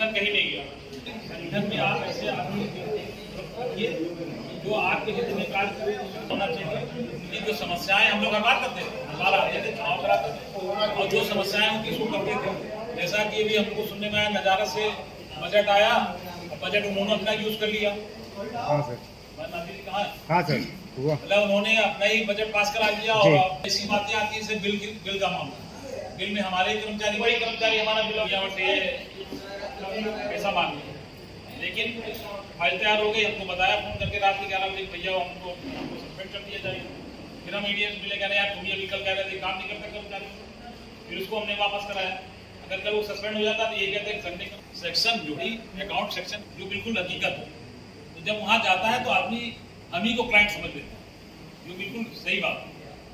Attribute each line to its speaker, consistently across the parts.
Speaker 1: संगठन कहीं नहीं गया। संगठन में आप ऐसे आदमी ये जो आपके हित में कार्य होना चाहिए। ये जो समस्याएं हम लोग हर बार करते थे, हमारा आते थे, चुनाव कराते थे, और जो समस्याएं उनकी इसको करते थे। जैसा कि अभी हमको सुनने में आया, नजारा से बजट आया, बजट उन्होंने अपना यूज कर लिया।
Speaker 2: हाँ सर, हाँ सर,
Speaker 1: मतलब उन्होंने अपना ही बजट पास करा दिया। और ऐसी बातें आती है, बिल का मामला, बिल में हमारे कर्मचारी, वही कर्मचारी हमारा बिल पैसा मांग लिया। लेकिन फाइल तैयार हो गई, हमको बताया फोन करके रात के 11 बजे, भैया हमको सस्पेंड कर दिया जाएगा। फिर हम ईडीएस मिले, कह रहे यार तुम ये अभी कल कह रहे थे काम नहीं करते कर्मचारी, फिर उसको हमने वापस कराया। अगर कल वो सस्पेंड हो जाता तो ये कहते संडे सेक्शन जो ही अकाउंट सेक्शन जो बिल्कुल हकीकत है, तो जब वहाँ जाता है तो आदमी हम ही को क्लाइंट समझ लेता है, जो बिल्कुल सही बात है।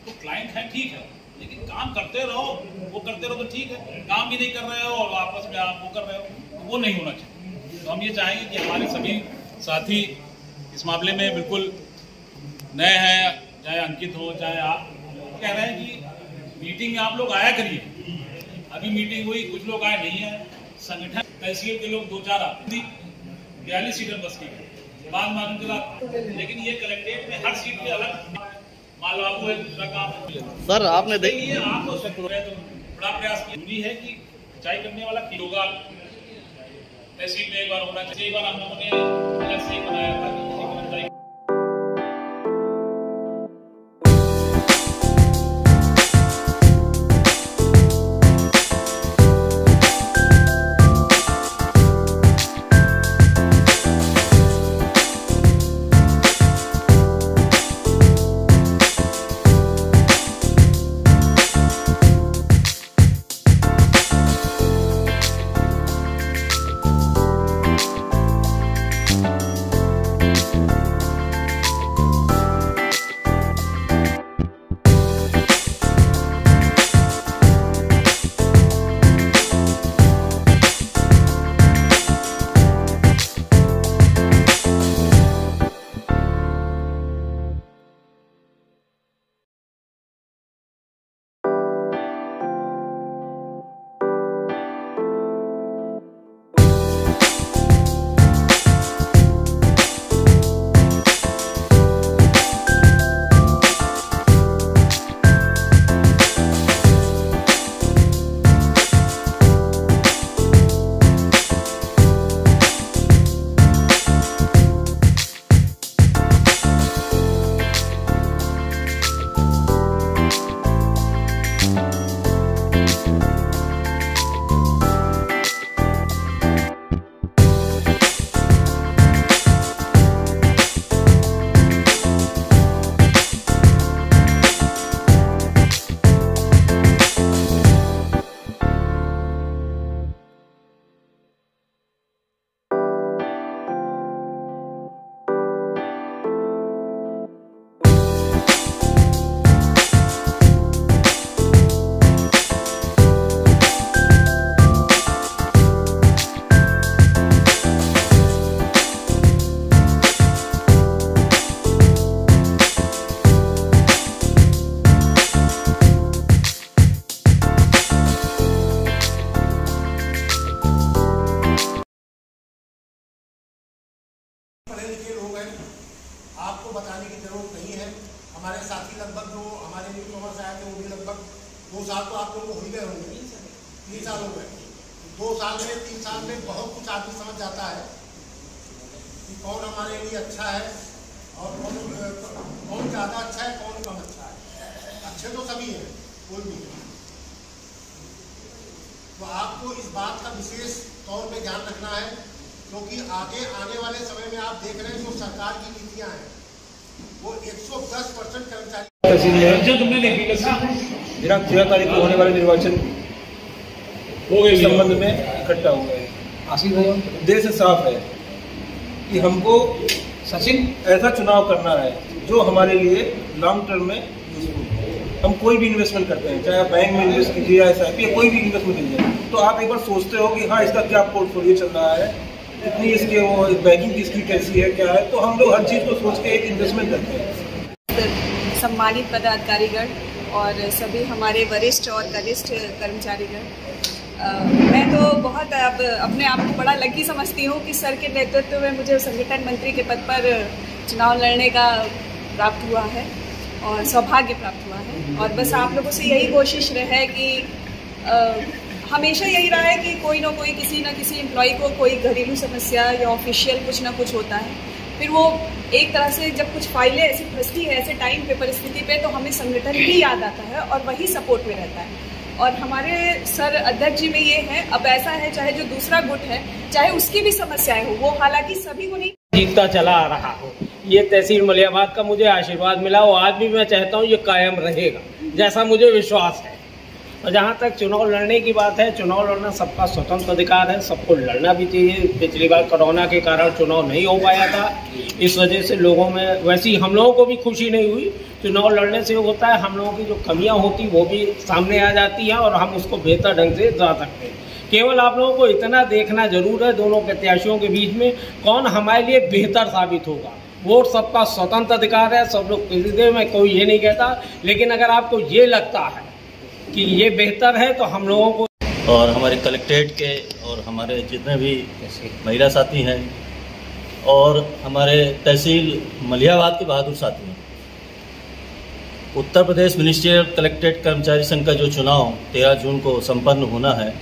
Speaker 1: तो क्लाइंट है ठीक है, लेकिन काम करते रहो, वो करते रहो तो ठीक है। काम भी नहीं कर रहे हो और आपस में आप वो कर रहे हो, तो वो नहीं होना चाहिए। तो हम ये चाहेंगे कि हमारे सभी साथी इस मामले में बिल्कुल नए हैं, चाहे अंकित हो चाहे आप, कह रहे हैं कि मीटिंग में आप लोग आया करिए। अभी मीटिंग हुई, कुछ लोग आए नहीं है। संगठन तहसील के लोग 2-4 आते, 42 सीटर बस की बाद मालूम चला, लेकिन ये कलेक्ट्रेट में हर सीट पे अलग माल लागू है, दूसरा काम
Speaker 3: सर आपने
Speaker 1: देखिए आपको तो बड़ा प्रयास जरूरी है कि सिंचाई करने वाला होगा तहसील में एक बार होना चाहिए। एक बार हम लोगों ने अलग से बनाया था कि
Speaker 4: आपको बताने की जरूरत नहीं है। हमारे साथी लगभग जो हमारे न्यू कॉमर्स आए थे वो भी लगभग 2 साल तो आप लोगों को हो गए होंगे, 3 साल हो गए। 2 साल में 3 साल में बहुत कुछ आदमी समझ जाता है कि कौन हमारे लिए अच्छा है और कौन ज़्यादा अच्छा है, कौन कम अच्छा है। अच्छे तो सभी हैं, कोई भी है। तो आपको इस बात का विशेष तौर पे ध्यान रखना है, क्योंकि आगे आने वाले समय में आप देख रहे हैं जो सरकार की नीतियां हैं वो 110% कर्मचारी
Speaker 2: दिनांक 13 तारीख को होने वाले निर्वाचन के संबंध में इकट्ठा हुआ है। उद्देश्य साफ है कि हमको ऐसा चुनाव करना है जो हमारे लिए लॉन्ग टर्म में यूजफुल है। हम कोई भी इन्वेस्टमेंट करते हैं, चाहे आप बैंक में इन्वेस्ट कीजिए या SIP या कोई भी इन्वेस्टमेंट कीजिए, तो आप एक बार सोचते हो कि हाँ इसका क्या पोर्टफोलियो चल रहा है, कितनी इसके वो बैंकिंग की स्किल कैसी है, क्या है। तो हम लोग हर चीज़ को सोच के एक इन्वेस्टमेंट करते हैं।
Speaker 5: सम्मानित पदाधिकारीगण और सभी हमारे वरिष्ठ और कनिष्ठ कर्मचारीगण,
Speaker 3: मैं तो बहुत अब अपने आप को बड़ा लकी समझती हूँ कि सर के नेतृत्व में मुझे संगठन मंत्री के पद पर चुनाव लड़ने का प्राप्त हुआ है और सौभाग्य प्राप्त हुआ है। और बस आप लोगों से यही कोशिश रहे कि हमेशा यही रहा है कि कोई ना कोई किसी न किसी एम्प्लॉय को कोई घरेलू समस्या या ऑफिशियल कुछ ना कुछ होता है, फिर वो एक तरह से जब कुछ फाइलें ऐसी फंसती है ऐसे टाइम पे परिस्थिति पे, तो हमें संगठन ही याद आता है और वही सपोर्ट में रहता है। और हमारे सर अध्यक्ष जी में ये है, अब ऐसा है चाहे जो दूसरा गुट है चाहे उसकी भी समस्याएं हो, वो हालांकि सभी को नहीं
Speaker 5: जीतता चला आ रहा हो। ये तहसील मलियाबाद का मुझे आशीर्वाद मिला और आज भी मैं चाहता हूँ ये कायम रहेगा, जैसा मुझे विश्वास है। और जहाँ तक चुनाव लड़ने की बात है, चुनाव लड़ना सबका स्वतंत्र अधिकार है, सबको लड़ना भी चाहिए। पिछली बार कोरोना के कारण चुनाव नहीं हो पाया था, इस वजह से लोगों में वैसी हम लोगों को भी खुशी नहीं हुई। चुनाव लड़ने से होता है हम लोगों की जो कमियां होती वो भी सामने आ जाती हैं और हम उसको बेहतर ढंग से जा सकते हैं। केवल आप लोगों को इतना देखना जरूर है दोनों प्रत्याशियों के बीच में कौन हमारे लिए बेहतर साबित होगा। वोट सबका स्वतंत्र अधिकार है, सब लोग खरीदे, मैं कोई ये नहीं कहता, लेकिन अगर आपको ये लगता है कि ये बेहतर है तो हम लोगों को
Speaker 6: और हमारे कलेक्ट्रेट के और हमारे जितने भी महिला साथी हैं और हमारे तहसील मलियाबाद के बहादुर साथी हैं, उत्तर प्रदेश मिनिस्ट्रियल कलेक्ट्रेट कर्मचारी संघ का जो चुनाव 13 जून को संपन्न होना है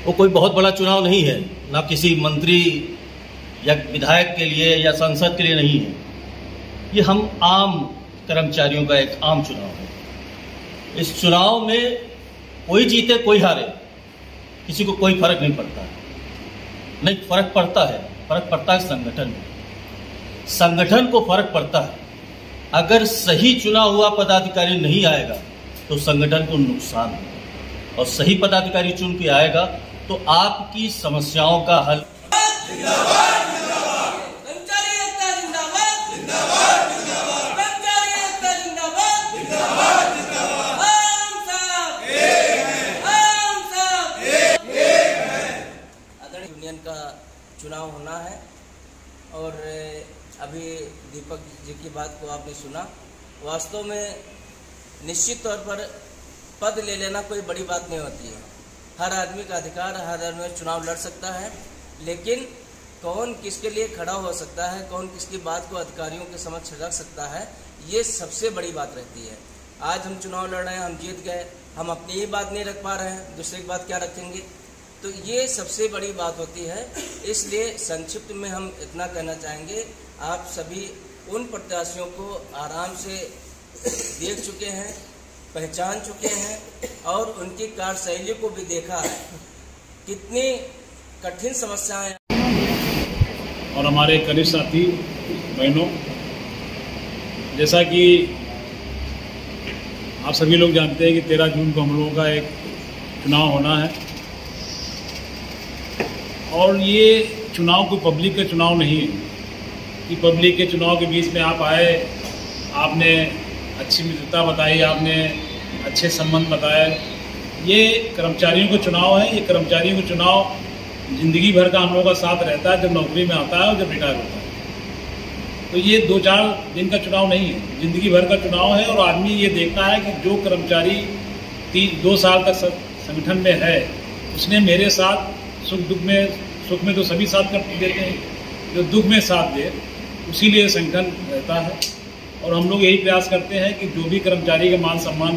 Speaker 6: वो कोई बहुत बड़ा चुनाव नहीं है, ना किसी मंत्री या विधायक के लिए या सांसद के लिए नहीं है। ये हम आम कर्मचारियों का एक आम चुनाव है। इस चुनाव में कोई जीते कोई हारे, किसी को कोई फर्क नहीं पड़ता है। नहीं, फर्क पड़ता है, फर्क पड़ता है संगठन में, संगठन को फर्क पड़ता है। अगर सही चुना हुआ पदाधिकारी नहीं आएगा तो संगठन को नुकसान होगा, और सही पदाधिकारी चुन के आएगा तो आपकी समस्याओं का हल।
Speaker 7: यूनियन का चुनाव होना है और अभी दीपक जी की बात को आपने सुना। वास्तव में निश्चित तौर पर पद ले लेना कोई बड़ी बात नहीं होती है, हर आदमी का अधिकार, हर आदमी चुनाव लड़ सकता है, लेकिन कौन किसके लिए खड़ा हो सकता है, कौन किसकी बात को अधिकारियों के समक्ष रख सकता है, ये सबसे बड़ी बात रहती है। आज हम चुनाव लड़ रहे हैं, हम जीत गए, हम अपनी ही बात नहीं रख पा रहे हैं, दूसरे की बात क्या रखेंगे, तो ये सबसे बड़ी बात होती है। इसलिए संक्षिप्त में हम इतना कहना चाहेंगे, आप सभी उन प्रत्याशियों को आराम से देख चुके हैं, पहचान चुके हैं और उनकी कार्यशैली को भी देखा है, कितनी कठिन समस्याएं।
Speaker 1: और हमारे करीब साथी बहनों, जैसा कि आप सभी लोग जानते हैं कि 13 जून को हम लोगों का एक चुनाव होना है, और ये चुनाव कोई पब्लिक का चुनाव नहीं है कि पब्लिक के चुनाव के बीच में आप आए, आपने अच्छी मित्रता बताई, आपने अच्छे संबंध बताए। ये कर्मचारियों का चुनाव है, ये कर्मचारियों का चुनाव जिंदगी भर का हम लोगों का साथ रहता है, जब नौकरी में आता है और जब रिटायर होता है। तो ये 2-4 दिन का चुनाव नहीं है, जिंदगी भर का चुनाव है। और आदमी ये देखता है कि जो कर्मचारी 2 साल तक संगठन में है, उसने मेरे साथ सुख में तो सभी साथ कर देते हैं, जो दुख में साथ दे, उसी लिए संगठन रहता है। और हम लोग यही प्रयास करते हैं कि जो भी कर्मचारी का मान सम्मान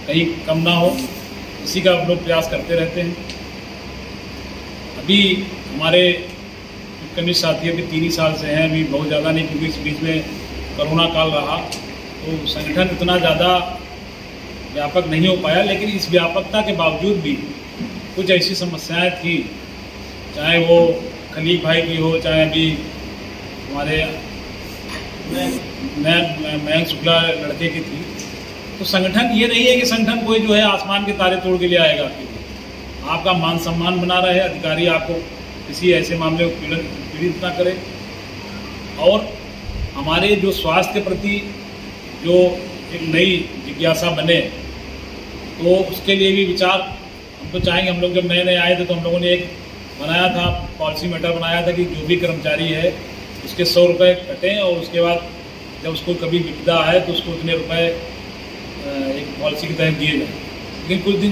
Speaker 1: कहीं कम ना हो, इसी का हम लोग प्रयास करते रहते हैं। अभी हमारे कनिष्ठ साथी अभी 3 ही साल से हैं, अभी बहुत ज़्यादा नहीं, क्योंकि इस बीच में कोरोना काल रहा, तो संगठन इतना ज़्यादा व्यापक नहीं हो पाया। लेकिन इस व्यापकता के बावजूद भी कुछ ऐसी समस्याएं थी, चाहे वो खलीक भाई की हो, चाहे अभी हमारे मयंक शुक्ला लड़के की थी। तो संगठन ये नहीं है कि संगठन कोई जो है आसमान के तारे तोड़ के ले आएगा, आपका मान सम्मान बना रहे, अधिकारी आपको किसी ऐसे मामले को पीड़ित ना करे। और हमारे जो स्वास्थ्य के प्रति जो एक नई जिज्ञासा बने, तो उसके लिए भी विचार हम तो चाहेंगे। हम लोग जब नए नए आए थे तो हम लोगों ने एक बनाया था, पॉलिसी मैटर बनाया था कि जो भी कर्मचारी है उसके 100 रुपये कटें, और उसके बाद जब उसको कभी विपदा आए तो उसको उतने रुपए एक पॉलिसी के तहत दिए जाए। लेकिन कुछ दिन